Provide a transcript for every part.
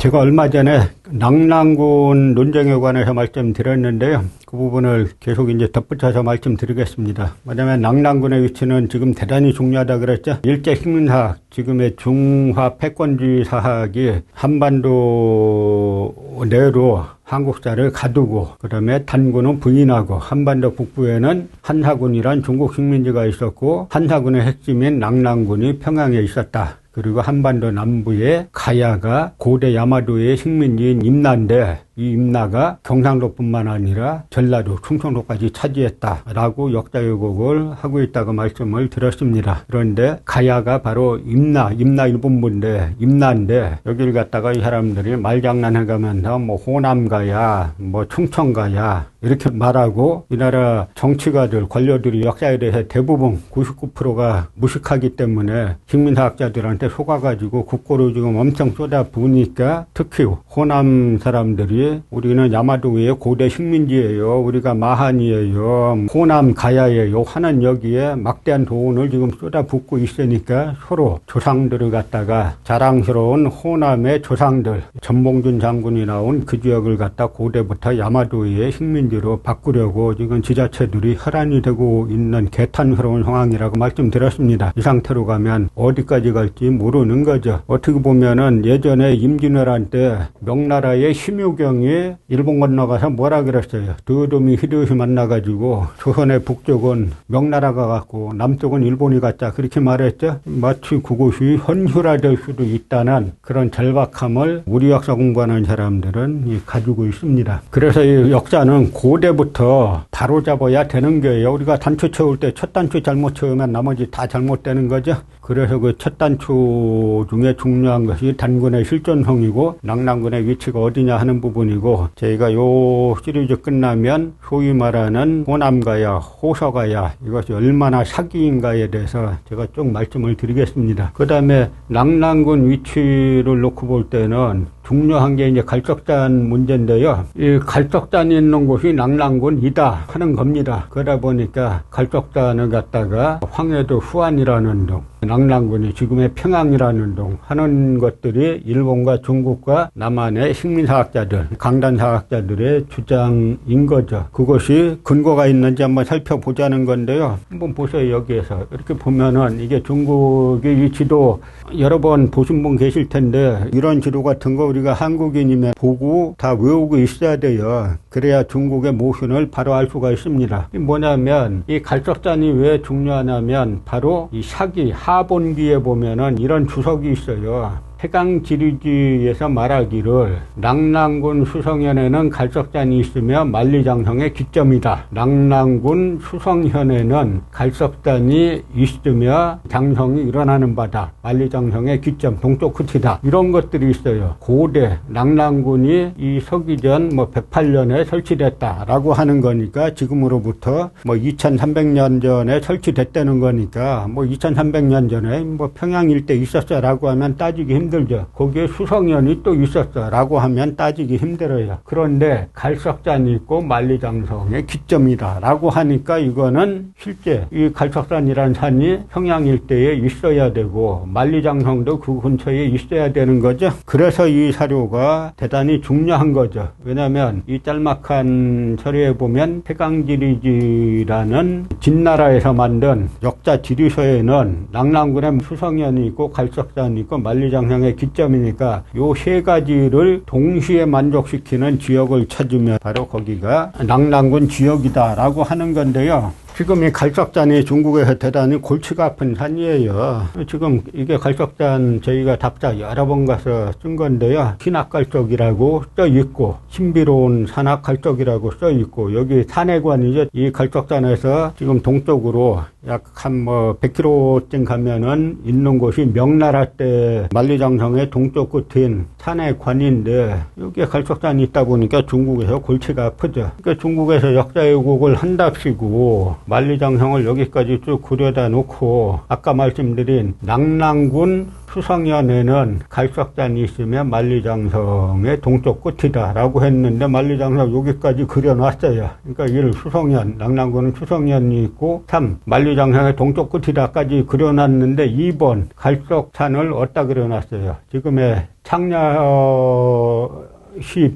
제가 얼마 전에 낙랑군 논쟁에 관해서 말씀드렸는데요. 그 부분을 계속 이제 덧붙여서 말씀드리겠습니다. 뭐냐면 낙랑군의 위치는 지금 대단히 중요하다 그랬죠. 일제 식민사학, 지금의 중화 패권주의 사학이 한반도 내로 한국사를 가두고 그다음에 단군은 부인하고 한반도 북부에는 한사군이란 중국 식민지가 있었고 한사군의 핵심인 낙랑군이 평양에 있었다. 그리고 한반도 남부에 가야가 고대 야마도의 식민지인 임나인데 이 임나가 경상도뿐만 아니라 전라도, 충청도까지 차지했다라고 역사 왜곡을 하고 있다고 말씀을 드렸습니다. 그런데 가야가 바로 임나 일본부인데 임나인데 여기를 갖다가 이 사람들이 말장난해가면서 뭐 호남가야, 뭐 충청가야 이렇게 말하고 이 나라 정치가들, 관료들이 역사에 대해서 대부분 99%가 무식하기 때문에 식민사학자들한테 속아가지고 국고를 지금 엄청 쏟아부으니까 특히 호남 사람들이 우리는 야마도의 고대 식민지예요. 우리가 마한이에요. 호남 가야예요. 하는 여기에 막대한 돈을 지금 쏟아붓고 있으니까 서로 조상들을 갖다가 자랑스러운 호남의 조상들, 전봉준 장군이 나온 그 지역을 갖다 고대부터 야마도의 식민지로 바꾸려고 지금 지자체들이 혈안이 되고 있는 개탄스러운 상황이라고 말씀드렸습니다. 이 상태로 가면 어디까지 갈지 모르는 거죠. 어떻게 보면은 예전에 임진왜란 때 명나라의 심유경이 일본 건너가서 뭐라 그랬어요. 도요토미 히데요시 만나가지고 조선의 북쪽은 명나라가 갔고 남쪽은 일본이 갔다 그렇게 말했죠. 마치 그곳이 현실화될 수도 있다는 그런 절박함을 우리 역사 공부하는 사람들은 가지고 있습니다. 그래서 이 역사는 고대부터 바로잡아야 되는 거예요. 우리가 단추 채울 때 첫 단추 잘못 채우면 나머지 다 잘못되는 거죠. 그래서 그 첫 단추 중에 중요한 것이 단군의 실존성이고 낙랑군의 위치가 어디냐 하는 부분이고 저희가 요 시리즈 끝나면 소위 말하는 호남가야, 호서가야 이것이 얼마나 사기인가에 대해서 제가 쭉 말씀을 드리겠습니다. 그 다음에 낙랑군 위치를 놓고 볼 때는 중요한 게 이제 갈적단 문제인데요. 이 갈적단이 있는 곳이 낙랑군이다 하는 겁니다. 그러다 보니까 갈적단을 갖다가 황해도 후안이라는 동, 낙랑군이 지금의 평양이라는 동 하는 것들이 일본과 중국과 남한의 식민사학자들, 강단사학자들의 주장인 거죠. 그것이 근거가 있는지 한번 살펴보자는 건데요. 한번 보세요. 여기에서 이렇게 보면은 이게 중국의 이 지도 여러 번 보신 분 계실 텐데 이런 지도 같은 거 우리가 한국인이면 보고 다 외우고 있어야 돼요. 그래야 중국의 모순을 바로 알 수가 있습니다. 뭐냐면 이 갈적단이 왜 중요하냐면 바로 이 사기 하본기에 보면은 이런 주석이 있어요. 해강지리지에서 말하기를 낙랑군 수성현에는 갈적단이 있으며 만리장성의 기점이다. 낙랑군 수성현에는 갈적단이 있으며 장성이 일어나는 바다. 만리장성의 기점, 동쪽 끝이다. 이런 것들이 있어요. 고대 낙랑군이 이 서기전 108년에 설치됐다라고 하는 거니까 지금으로부터 2300년 전에 설치됐다는 거니까 2300년 전에 평양 일대 있었어라고 하면 따지기 힘들죠. 거기에 수성현이 또 있었어라고 하면 따지기 힘들어요. 그런데 갈적단이 있고 만리장성의 기점이다라고 하니까 이거는 실제 이 갈적단이라는 산이 평양 일대에 있어야 되고 만리장성도 그 근처에 있어야 되는 거죠. 그래서 이 사료가 대단히 중요한 거죠. 왜냐하면 이 짤막한 서류에 보면 해강지리지라는 진나라에서 만든 역사 지리서에는 낙랑군에 수성현이 있고 갈적단이 있고 만리장성 의 기점이니까 요 세 가지를 동시에 만족시키는 지역을 찾으면 바로 거기가 낙랑군 지역이다라고 하는 건데요. 지금 이 갈적단이 중국에서 대단히 골치가 아픈 산이에요. 지금 이게 갈적단 저희가 답사 여러 번 가서 쓴 건데요. 신악갈적이라고 써 있고 신비로운 산악갈적이라고 써 있고 여기 산해관이죠. 이 갈적단에서 지금 동쪽으로 약 한 100km쯤 가면은 있는 곳이 명나라 때 만리장성의 동쪽 끝인 산해관인데 여기에 갈적단이 있다 보니까 중국에서 골치가 아프죠. 그러니까 중국에서 역사 왜곡을 한답시고 만리장성을 여기까지 쭉 그려다 놓고 아까 말씀드린 낙랑군 수성연에는 갈석산이 있으면 만리장성의 동쪽 끝이다라고 했는데 만리장성 여기까지 그려놨어요. 그러니까 1. 수성연, 낙랑군은 수성연이 있고 3. 만리장성의 동쪽 끝이다까지 그려놨는데 2번 갈석산을 어디다 그려놨어요. 지금의 창녀시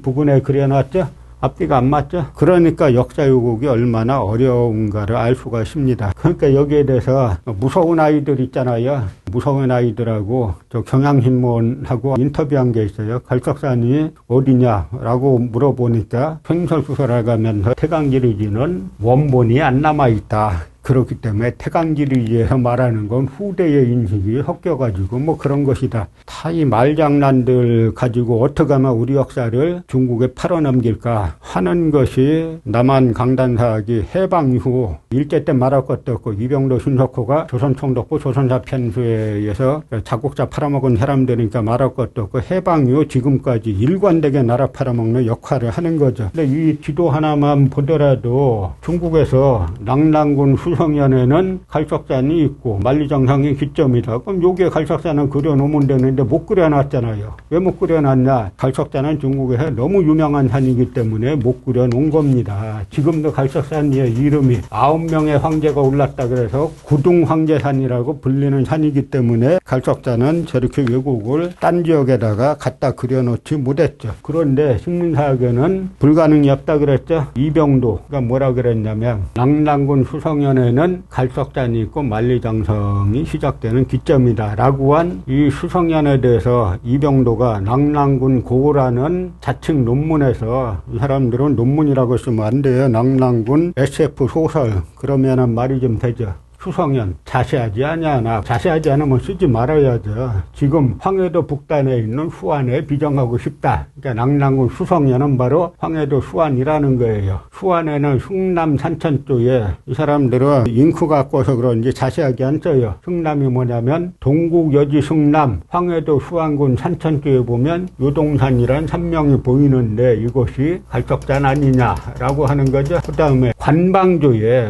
부근에 그려놨죠. 앞뒤가 안 맞죠? 그러니까 역사 왜곡이 얼마나 어려운가를 알 수가 있습니다. 그러니까 여기에 대해서 무서운 아이들 있잖아요. 무서운 아이들하고 저 경향신문하고 인터뷰한 게 있어요. 갈석산이 어디냐라고 물어보니까 횡설수설을 가면서 태강지리지는 원본이 안 남아있다. 그렇기 때문에 태강지리지에서 말하는 건 후대의 인식이 섞여가지고 뭐 그런 것이다. 다 이 말장난들 가지고 어떻게 하면 우리 역사를 중국에 팔아넘길까 하는 것이 남한 강단사학이 해방 이후 일제 때 말할 것도 없고 이병도 신석호가 조선총독부 조선사편수에 의해서 작곡자 팔아먹은 사람들이니까 말할 것도 없고 해방 이후 지금까지 일관되게 나라 팔아먹는 역할을 하는 거죠. 근데 이 지도 하나만 보더라도 중국에서 낙랑군 수성연에는 갈석산이 있고 만리장성이 기점이다. 그럼 여기에 갈석산은 그려놓으면 되는데 못 그려놨잖아요. 왜 못 그려놨냐? 갈석산은 중국에서 너무 유명한 산이기 때문에 못 그려놓은 겁니다. 지금도 갈석산의 이름이 9명의 황제가 올랐다 그래서 구둥황제산이라고 불리는 산이기 때문에 갈석산은 저렇게 왜곡을 딴 지역에다가 갖다 그려놓지 못했죠. 그런데 식민사학에는 불가능이 없다 그랬죠. 이병도가 뭐라 그랬냐면 낙랑군 수성연에는 갈석산이 있고 만리장성이 시작되는 기점이다 라고 한 이 수성연에 대해서 이병도가 낙랑군 고라는 자칭 논문에서 이 사람들은 논문이라고 쓰면 안 돼요. 낙랑군 SF 소설 그러면은 말이 좀 되죠. 수성연 자세하지 않냐. 자세하지 않으면 쓰지 말아야죠. 지금 황해도 북단에 있는 수안에 비정하고 싶다. 그러니까 낙랑군 수성연은 바로 황해도 수안이라는 거예요. 수안에는 숭남 산천 쪽에 이 사람들은 잉크 갖고서 그런지 자세하게 안 써요. 숭남이 뭐냐면 동국 여지 숭남 황해도 수안군 산천 쪽에 보면 요동산이란 산명이 보이는데 이곳이 갈석산 아니냐라고 하는 거죠. 그 다음에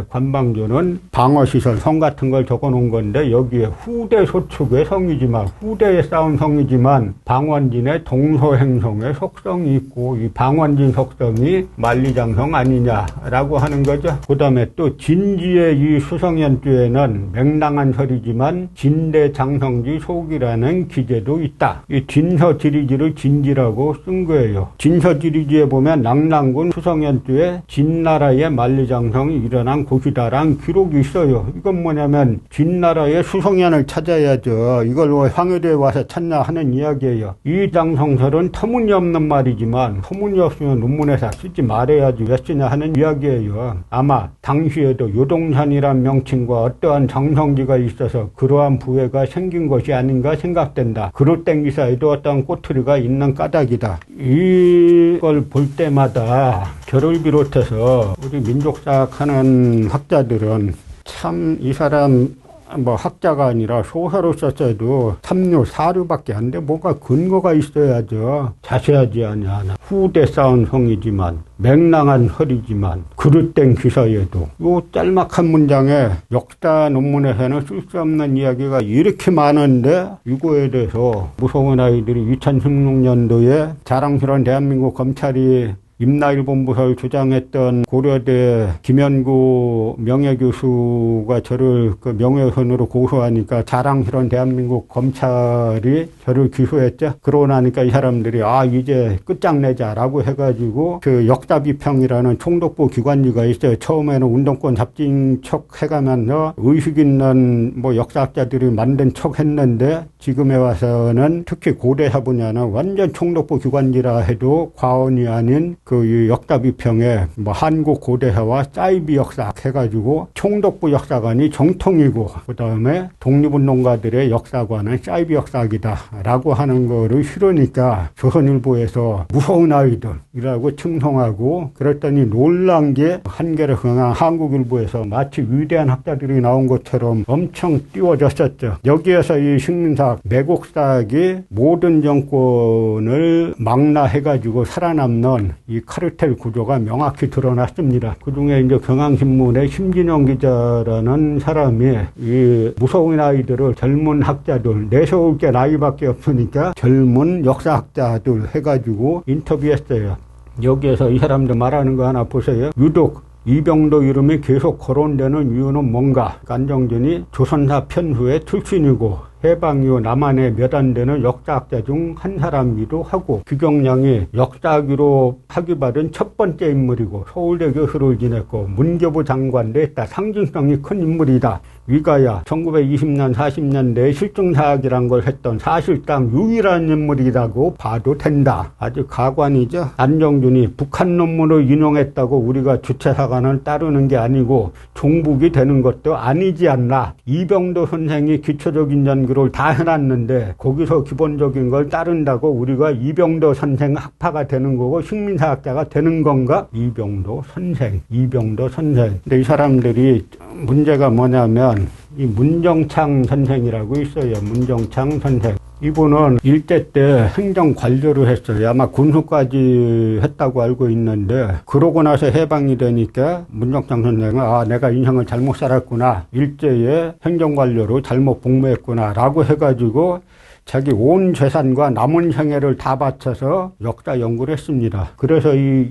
관방조는 방어시설 성 같은 걸 적어 놓은 건데 여기에 후대 소축의 성이지만 후대에 쌓은 성이지만 방원진의 동서행성의 속성이 있고 이 방원진 속성이 만리장성 아니냐라고 하는 거죠. 그 다음에 또 진지의 이 수성연주에는 맹랑한 설이지만 진대장성지 속이라는 기제도 있다. 이 진서지리지를 진지라고 쓴 거예요. 진서지리지에 보면 낙랑군 수성연주에 진나라의 만리장성이 일어난 곳이다라는 기록이 있어요. 이건 뭐냐면 진나라의 수성연을 찾아야죠. 이걸 왜 황해도에 와서 찾냐 하는 이야기예요. 이 장성설은 터무니없는 말이지만 터무니없으면 논문에서 쓰지 말아야지 왜 쓰냐 하는 이야기예요. 아마 당시에도 요동산이란 명칭과 어떠한 장성지가 있어서 그러한 부해가 생긴 것이 아닌가 생각된다. 그릇된 기사에도 어떠한 꼬투리가 있는 까닭이다. 이걸 볼 때마다 저를 비롯해서 우리 민족사학하는 학자들은 참 이 사람 뭐 학자가 아니라 소설을 썼어도 삼류, 사류밖에 안 돼. 뭐가 근거가 있어야죠. 자세하지 않냐. 후대 쌓은 성이지만 맹랑한 설이지만 그릇된 기사에도 이 짤막한 문장에 역사 논문에서는 쓸 수 없는 이야기가 이렇게 많은데 이거에 대해서 무서운 아이들이 2016년도에 자랑스러운 대한민국 검찰이 임나일본부설 주장했던 고려대 김현구 명예교수가 저를 그 명예훼손으로 고소하니까 자랑스러운 대한민국 검찰이 저를 기소했죠. 그러고 나니까 이 사람들이 이제 끝장내자라고 해가지고 그 역사비평이라는 총독부 기관지가 있어요. 처음에는 운동권 잡진 척 해가면서 의식 있는 뭐 역사학자들이 만든 척 했는데 지금에 와서는 특히 고대사 분야는 완전 총독부 기관지라 해도 과언이 아닌 그 역사비평에 뭐 한국 고대사와 사이비 역사 해가지고 총독부 역사관이 정통이고 그 다음에 독립운동가들의 역사관은 사이비 역사학이다 라고 하는 거를 싫으니까 조선일보에서 무서운 아이들이라고 칭송하고 그랬더니 놀란 게 한겨레 흥한 한국일보에서 마치 위대한 학자들이 나온 것처럼 엄청 띄워졌었죠. 여기에서 이 식민사학, 매국사학이 모든 정권을 망라해가지고 살아남는 이 이 카르텔 구조가 명확히 드러났습니다. 그중에 이제 경향신문의 심진영 기자라는 사람이 이 무서운 아이들을 젊은 학자들, 내세울 게 나이밖에 없으니까 젊은 역사학자들 해가지고 인터뷰했어요. 여기에서 이 사람들 말하는 거 하나 보세요. 유독 이병도 이름이 계속 거론되는 이유는 뭔가? 안정준이 조선사 편후의 출신이고 해방 이후 남한에 몇 안 되는 역사학자 중 한 사람이기도 하고 규경량이 역사학위로 학위받은 첫 번째 인물이고 서울대 교수를 지냈고 문교부 장관도 했다. 상징성이 큰 인물이다. 위가야 1920년 40년대에 실증사학이란 걸 했던 사실상 유일한 인물이라고 봐도 된다. 아주 가관이죠. 안정준이 북한 논문을 인용했다고 우리가 주체사관을 따르는 게 아니고 종북이 되는 것도 아니지 않나. 이병도 선생이 기초적인 연구를 다 해놨는데 거기서 기본적인 걸 따른다고 우리가 이병도 선생 학파가 되는 거고 식민사학자가 되는 건가? 이병도 선생. 근데 이 사람들이 문제가 뭐냐면 이 문정창 선생이라고 있어요. 문정창 선생. 이분은 일제 때 행정관료를 했어요. 아마 군수까지 했다고 알고 있는데 그러고 나서 해방이 되니까 문정창 선생은 내가 인생을 잘못 살았구나. 일제에 행정관료로 잘못 복무했구나 라고 해가지고 자기 온 재산과 남은 생애를 다 바쳐서 역사 연구를 했습니다. 그래서 이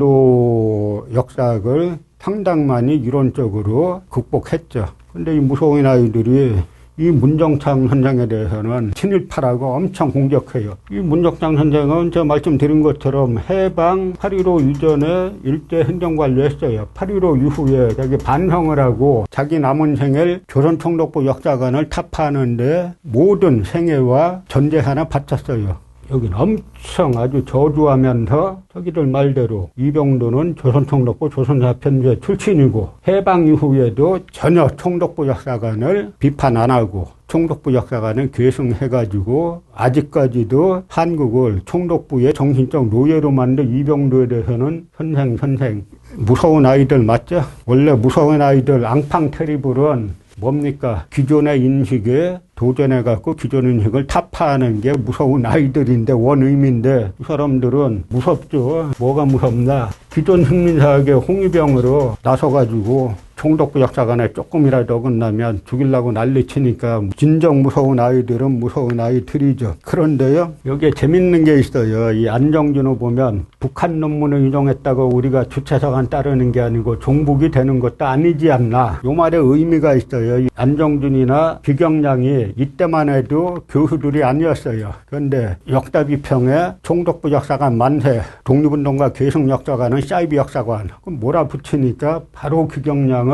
이병도 역사학을 상당만이 이론적으로 극복했죠. 근데 이 무서운 아이들이 이 문정창 선생에 대해서는 친일파라고 엄청 공격해요. 이 문정창 선생은 제가 말씀드린 것처럼 해방 8.15 이전에 일제 행정관료 했어요. 8.15 이후에 자기 반성을 하고 자기 남은 생애를 조선총독부 역사관을 타파하는데 모든 생애와 전 재산을 바쳤어요. 여기는 엄청 아주 저주하면서 저기들 말대로 이병도는 조선총독부 조선사 편주의 출신이고 해방 이후에도 전혀 총독부 역사관을 비판 안 하고 총독부 역사관을 계승해가지고 아직까지도 한국을 총독부의 정신적 노예로 만든 이병도에 대해서는 선생 무서운 아이들 맞죠? 원래 무서운 아이들 앙팡 테리블은 뭡니까? 기존의 인식에 도전해갖고 기존 인식을 타파하는 게 무서운 아이들인데 원의미인데 이 사람들은 무섭죠. 뭐가 무섭나? 기존 식민사학의 홍위병으로 나서가지고 총독부 역사관에 조금이라도 어긋나면 죽이려고 난리치니까 진정 무서운 아이들은 무서운 아이들이죠. 그런데요, 여기에 재밌는 게 있어요. 이 안정준을 보면 북한 논문을 인용했다고 우리가 주체사관 따르는 게 아니고 종북이 되는 것도 아니지 않나. 요 말에 의미가 있어요. 이 안정준이나 규경량이 이때만 해도 교수들이 아니었어요. 그런데 역사비평에 총독부 역사관 만세, 독립운동가 계승역사관은 사이비 역사관, 그럼 몰아붙이니까 바로 규경량은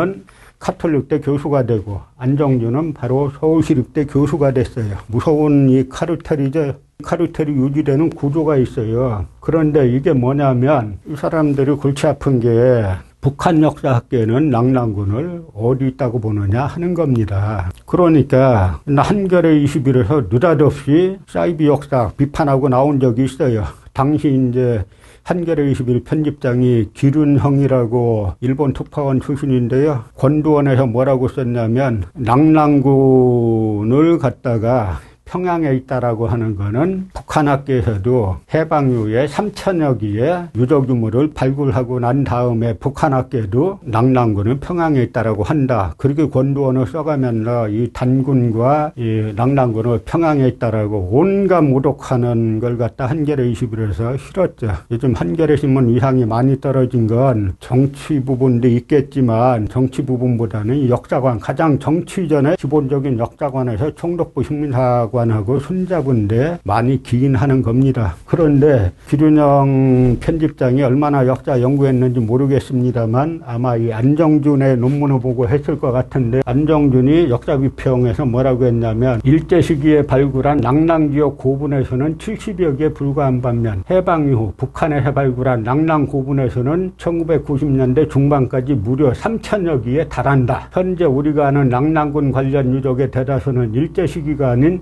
카톨릭대 교수가 되고 안정준은 바로 서울시립대 교수가 됐어요. 무서운 이 카르텔이죠. 카르텔이 유지되는 구조가 있어요. 그런데 이게 뭐냐면 이 사람들이 골치 아픈 게 북한 역사학계는 랑랑군을 어디 있다고 보느냐 하는 겁니다. 그러니까 한겨레 21에서 느닷없이 사이비 역사학 비판하고 나온 적이 있어요. 당시 이제 한겨레 21 편집장이 기륜형이라고 일본 특파원 출신인데요. 권두원에서 뭐라고 썼냐면 랑랑군을 갖다가 평양에 있다라고 하는 거는 북한학계에서도 해방 이후에 3천여 개의 유적 유물을 발굴하고 난 다음에 북한학계도 랑랑군은 평양에 있다라고 한다. 그렇게 권두원을 써가면서 이 단군과 이 랑랑군을 평양에 있다라고 온갖 모독하는 걸 갖다 한겨레 21에서 실었죠. 요즘 한겨레 신문 위상이 많이 떨어진 건 정치 부분도 있겠지만 정치 부분보다는 역사관, 가장 정치 이전의 기본적인 역사관에서 총독부 식민사관 하고 손잡은데 많이 기인하는 겁니다. 그런데 기륜형 편집장이 얼마나 역사 연구했는지 모르겠습니다만 아마 이 안정준의 논문을 보고 했을 것 같은데 안정준이 역사비평에서 뭐라고 했냐면 일제 시기에 발굴한 랑랑지역 고분에서는 70여 개에 불과한 반면 해방 이후 북한에서 발굴한 랑랑 고분에서는 1990년대 중반까지 무려 3천여 개에 달한다. 현재 우리가 아는 랑랑군 관련 유적의 대다수는 일제 시기가 아닌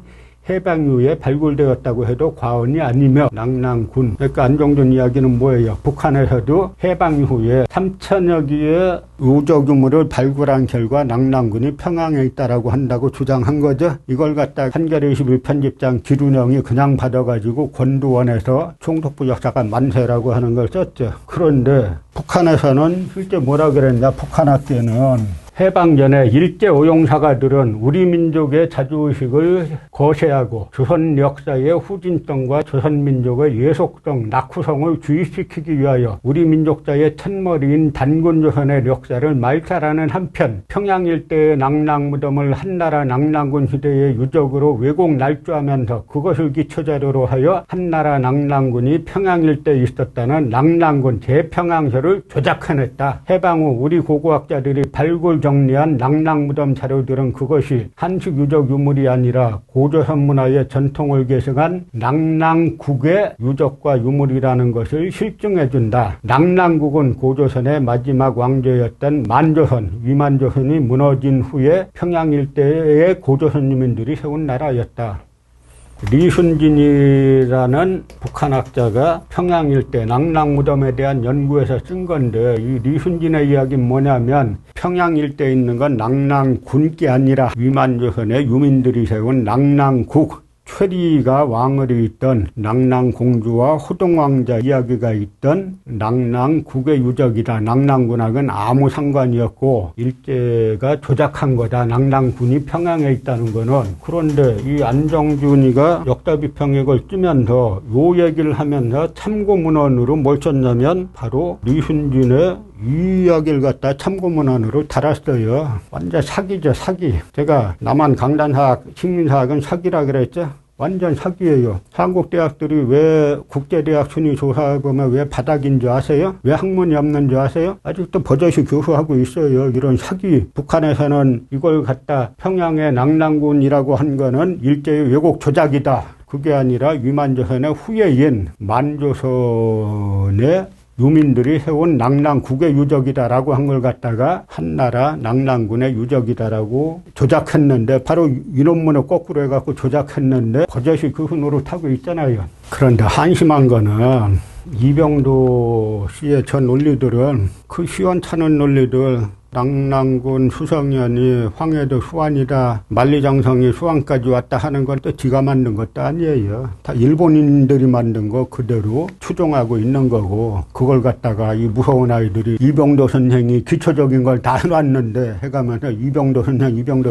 해방 이후에 발굴되었다고 해도 과언이 아니며 낙랑군. 그러니까 안정준 이야기는 뭐예요? 북한에서도 해방 이후에 3천여 개의 유적 유물을 발굴한 결과 낙랑군이 평양에 있다라고 한다고 주장한 거죠. 이걸 갖다 한겨레 21 편집장 기룬영이 그냥 받아가지고 권두원에서 총독부 역사가 만세라고 하는 걸 썼죠. 그런데 북한에서는 실제 뭐라 그랬냐? 북한학계는 해방 전에 일제 오용사가들은 우리 민족의 자주의식을 거세하고 조선 역사의 후진성과 조선 민족의 예속성, 낙후성을 주입시키기 위하여 우리 민족자의 첫머리인 단군조선의 역사를 말살하는 한편 평양 일대의 낙랑무덤을 한나라 낙랑군 시대의 유적으로 왜곡 날조하면서 그것을 기초자료로 하여 한나라 낙랑군이 평양 일대에 있었다는 낙랑군 재평양서를 조작해냈다. 해방 후 우리 고고학자들이 발굴 정리한 낙랑무덤 자료들은 그것이 한식 유적 유물이 아니라 고조선 문화의 전통을 계승한 낙랑국의 유적과 유물이라는 것을 실증해준다. 낙랑국은 고조선의 마지막 왕조였던 만조선, 위만조선이 무너진 후에 평양 일대의 고조선 유민들이 세운 나라였다. 리순진이라는 북한학자가 평양 일대 낙랑무덤에 대한 연구에서 쓴 건데, 이 리순진의 이야기는 뭐냐면 평양 일대에 있는 건 낙랑군이 아니라 위만조선의 유민들이 세운 낙랑국, 최리가 왕으로 있던 낙랑공주와 호동왕자 이야기가 있던 낙랑국의 유적이다. 낙랑군하고는 아무 상관이었고 일제가 조작한 거다. 낙랑군이 평양에 있다는 거는. 그런데 이 안정준이가 역사비평액을 쓰면서 요 얘기를 하면서 참고문헌으로 뭘 썼냐면 바로 리순진의 이 이야기를 갖다 참고문헌으로 달았어요. 완전 사기죠, 사기. 제가 남한 강단사학, 식민사학은 사기라 그랬죠. 완전 사기예요. 한국 대학들이 왜 국제대학 순위 조사해보면 왜 바닥인 줄 아세요? 왜 학문이 없는 줄 아세요? 아직도 버젓이 교수하고 있어요. 이런 사기. 북한에서는 이걸 갖다 평양의 낙랑군이라고 한 거는 일제의 왜곡 조작이다. 그게 아니라 위만조선의 후예인 만조선의 유민들이 세운 낙랑국의 유적이다라고 한 걸 갖다가 한나라 낙랑군의 유적이다라고 조작했는데, 바로 이 논문을 거꾸로 해갖고 조작했는데 버젓이 그 흔으로 타고 있잖아요. 그런데 한심한 거는 이병도 씨의 저 논리들은 그 시원찮은 논리들, 낙랑군 수성현이 황해도 수완이다, 만리장성이 수완까지 왔다 하는 건 또 지가 만든 것도 아니에요. 다 일본인들이 만든 거 그대로 추종하고 있는 거고, 그걸 갖다가 이 무서운 아이들이 이병도 선생이 기초적인 걸 다 해놨는데 해가면서 이병도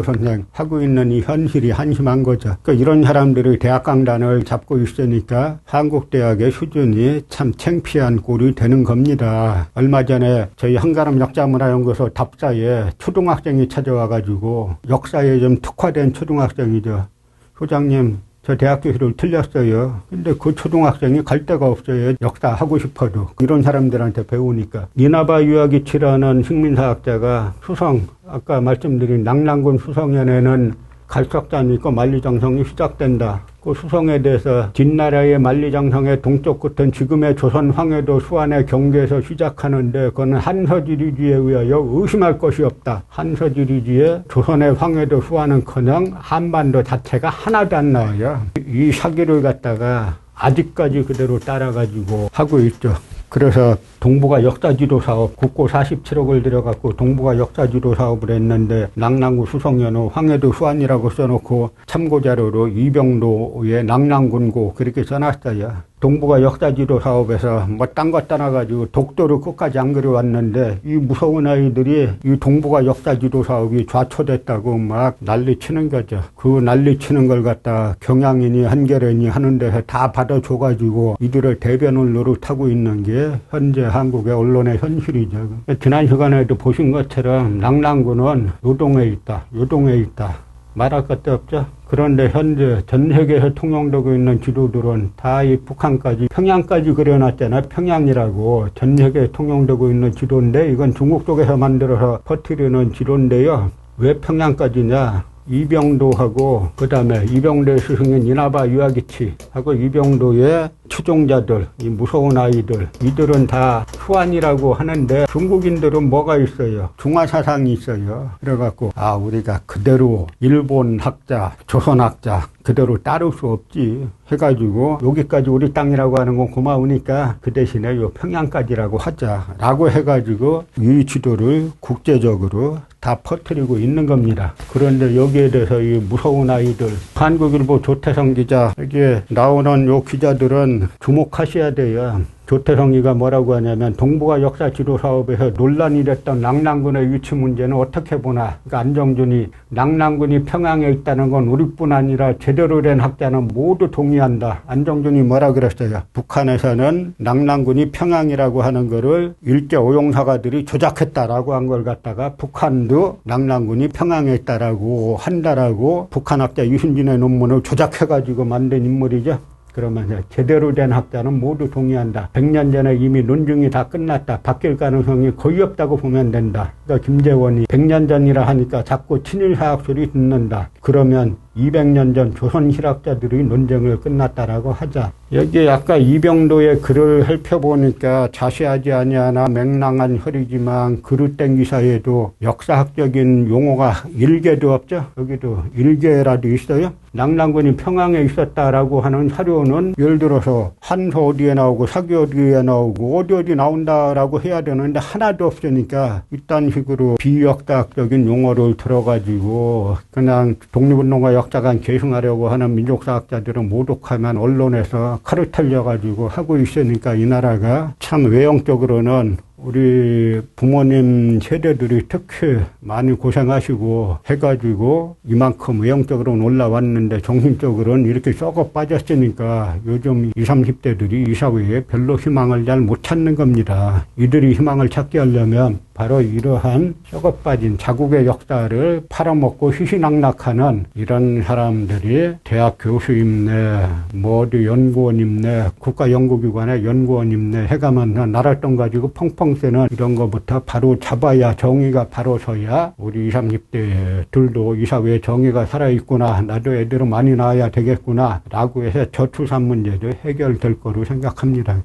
선생 하고 있는 이 현실이 한심한 거죠. 그러니까 이런 사람들이 대학 강단을 잡고 있으니까 한국 대학의 수준이 참 창피한 꼴이 되는 겁니다. 얼마 전에 저희 한가람 역사문화연구소 답사에 초등학생이 찾아와가지고, 역사에 좀 특화된 초등학생이죠. 소장님, 저 대학 교수를 틀렸어요. 근데 그 초등학생이 갈 데가 없어요. 역사 하고 싶어도. 이런 사람들한테 배우니까. 니나바 유아기치라는 식민사학자가 수성, 아까 말씀드린 낙랑군 수성현에는 갈석산이 있고 만리장성이 시작된다. 그 수성에 대해서 뒷나라의 만리장성의 동쪽 끝은 지금의 조선 황해도 수완의 경계에서 시작하는데, 그거는 한서지리지에 의하여 의심할 것이 없다. 한서지리지에 조선의 황해도 수완은커녕 한반도 자체가 하나도 안 나와요. 이 사기를 갖다가 아직까지 그대로 따라가지고 하고 있죠. 그래서 동북아 역사지도 사업, 국고 47억을 들여갖고 동북아 역사지도 사업을 했는데, 낙랑군 수성현우 황해도 수완이라고 써놓고 참고자료로 이병도의 낙랑군고 그렇게 써놨어요. 동북아 역사지도 사업에서 뭐 딴 거 떠나가지고 독도를 끝까지 안 그려왔는데, 이 무서운 아이들이 이 동북아 역사지도 사업이 좌초됐다고 막 난리치는 거죠. 그 난리치는 걸 갖다 경향인이 한겨레인이 하는 데서 다 받아줘가지고 이들을 대변을 노릇하고 있는 게 현재 한국의 언론의 현실이죠. 지난 시간에도 보신 것처럼 낙랑군은 요동에 있다. 말할 것도 없죠. 그런데 현재 전 세계에서 통용되고 있는 지도들은 다 이 북한까지, 평양까지 그려놨잖아요. 평양이라고 전 세계에 통용되고 있는 지도인데, 이건 중국 쪽에서 만들어서 퍼뜨리는 지도인데요. 왜 평양까지냐? 이병도하고 그다음에 이병도의 스승인 이나바 유아기치하고 이병도의 추종자들, 이 무서운 아이들, 이들은 다 후한이라고 하는데 중국인들은 뭐가 있어요? 중화사상이 있어요. 그래갖고 우리가 그대로 일본 학자, 조선 학자 그대로 따를 수 없지 해가지고 여기까지 우리 땅이라고 하는 건 고마우니까 그 대신에 요 평양까지라고 하자라고 해가지고 이 지도를 국제적으로 다 퍼뜨리고 있는 겁니다. 그런데 여기에 대해서 이 무서운 아이들, 한국일보 조태성 기자, 여기에 나오는 요 기자들은 주목하셔야 돼요. 조태성이가 뭐라고 하냐면 동북아 역사 지도 사업에서 논란이 됐던 낭랑군의 위치 문제는 어떻게 보나. 그러니까 안정준이 낭랑군이 평양에 있다는 건 우리뿐 아니라 제대로 된 학자는 모두 동의한다. 안정준이 뭐라 그랬어요? 북한에서는 낭랑군이 평양이라고 하는 거를 일제 오용사가들이 조작했다라고 한 걸 갖다가 북한도 낭랑군이 평양에 있다라고 한다라고 북한 학자 유신진의 논문을 조작해가지고 만든 인물이죠. 그러면 제대로 된 학자는 모두 동의한다. 100년 전에 이미 논증이 다 끝났다. 바뀔 가능성이 거의 없다고 보면 된다. 그러니까 김재원이 100년 전이라 하니까 자꾸 친일사학 소리 듣는다. 그러면 200년 전 조선 실학자들이 논쟁을 끝났다라고 하자. 여기 아까 이병도의 글을 살펴보니까 자세하지 아니하나 맹랑한 혈이지만 그릇된 기사에도 역사학적인 용어가 일개도 없죠. 여기도 일개라도 있어요. 낭랑군이 평양에 있었다라고 하는 사료는 예를 들어서 한서 어디에 나오고 사기 어디에 나오고 어디 나온다라고 해야 되는데 하나도 없으니까 이딴 식으로 비역사학적인 용어를 들어가지고 그냥 독립운동가 역사관 계승하려고 하는 민족사학자들은 모독하면 언론에서 칼을 털려가지고 하고 있으니까 이 나라가 참 외형적으로는 우리 부모님 세대들이 특히 많이 고생하시고 해가지고 이만큼 외형적으로는 올라왔는데 정신적으로는 이렇게 썩어 빠졌으니까 요즘 20, 30대들이 이 사회에 별로 희망을 잘 못 찾는 겁니다. 이들이 희망을 찾게 하려면 바로 이러한 썩어 빠진 자국의 역사를 팔아먹고 희희낙낙하는 이런 사람들이 대학 교수임내, 어디 연구원임내, 국가연구기관의 연구원임내 해가면 나랏돈 가지고 펑펑 쓰는 이런 거부터 바로 잡아야 정의가 바로 서야 우리 20, 30대들도 이 사회에 정의가 살아있구나, 나도 애들을 많이 낳아야 되겠구나 라고 해서 저출산 문제도 해결될 거로 생각합니다.